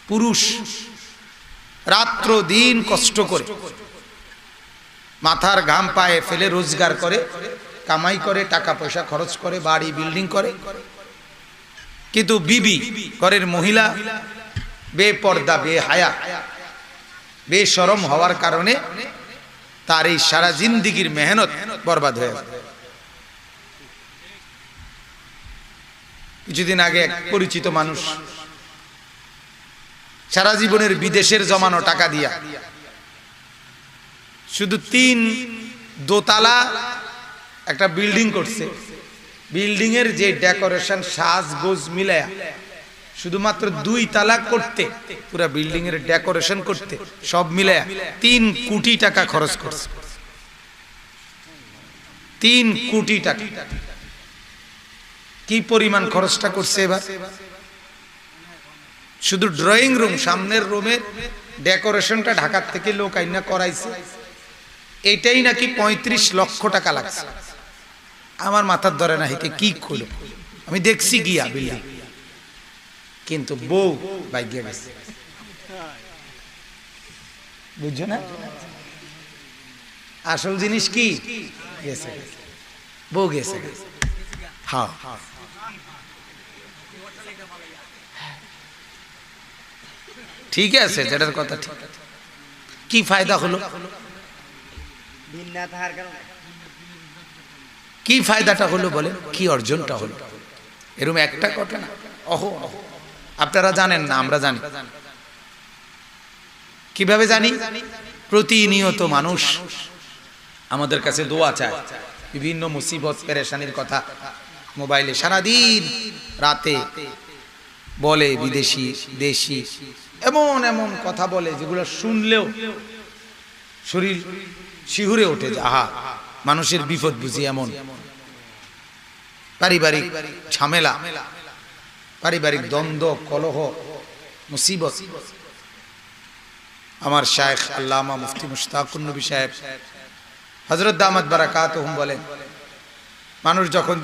পুরুষ রাত্র দিন কষ্ট করে মাথার ঘাম পায়ে ফেলে রোজগার করে, কামাই করে, টাকা পয়সা খরচ করে, বাড়ি বিল্ডিং করে, কিন্তু বিবি ঘরের মহিলা বেপর্দা, বেহায়া, বেশরম হওয়ার কারণে তার এই সারা জিন্দেগীর মেহনত বরবাদ হয়ে যায়। কিছুদিন আগে এক পরিচিত মানুষ সারা জীবনের বিদেশের জমানো টাকা দিয়া শুধু 3 দোতলা একটা বিল্ডিং করছে। বিল্ডিং এর যে ডেকোরেশন সাজগোজ মিলায়া শুধুমাত্র 2 তালা করতে, পুরা বিল্ডিং এর ডেকোরেশন করতে সব মিলায়া 3 কোটি টাকা খরচ করছে। 3 কোটি টাকা। কি পরিমাণ খরচটা করছে এবার? শুধু ড্রয়িং রুম, সামনের রুমের ডেকোরেশনটা ঢাকার থেকে লোক আইনা করাইছে, এটাই নাকি 35 লক্ষ টাকা লাগছে। আমার মাথার ধরে না হেঁটে কি করলো। আমি দেখছি গিয়া বিল্ডিং, কিন্তু বউ ভাগ্যে গেছে, বুঝছো না? আসল জিনিস কি গেছে, বউ গেছে। হ্যাঁ, ঠিক আছে, যেটার কথা ঠিক। কি ফায়দা হলো? কি ফায়দাটা হলো বলে? কি অর্জনটা হলো? এরকম একটা ঘটনা। ওহো, আপনারা জানেন না, আমরা জানি। কিভাবে জানি? প্রতিনিয়ত মানুষ আমাদের কাছে দোয়া চায়, বিভিন্ন মুসিবত পেরেশানির কথা মোবাইলে সারাদিন রাতে বলে, বিদেশি দেশি এমন এমন কথা বলে যেগুলো শুনলেও শরীর শিহুরে ওঠে। আহা, মানুষের বিপদ বুঝি এমন। পারিবারিক ঝামেলা, পারিবারিক দ্বন্দ্ব, কলহ, মুসিবত। আমার শায়েখ আল্লামা মুফতি মুশতাকুন নবী সাহেব হযরত দামাত বারাকাতুহুম বলেন, মানুষ যখন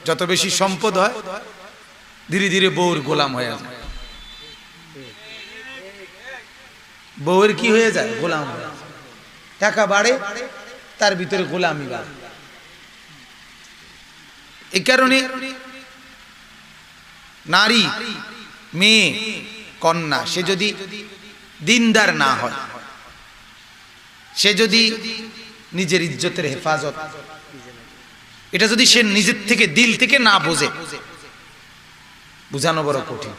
যত বেশি সম্পদ হয় ধীরে ধীরে বউর গোলাম হয়ে যায়। বউয়ের কি হয়ে যায়? গোলাম হয়ে যায়। টাকা বাড়ে, তার ভিতরে গোলামি বাড়ে। এই কারণে নারী, মেয়ে, কন্যা, সে যদি দিনদার না হয়, সে যদি নিজের ইজ্জতের হেফাজত এটা যদি সে নিজের থেকে দিল থেকে না বোঝে, বুঝানো বড় কঠিন।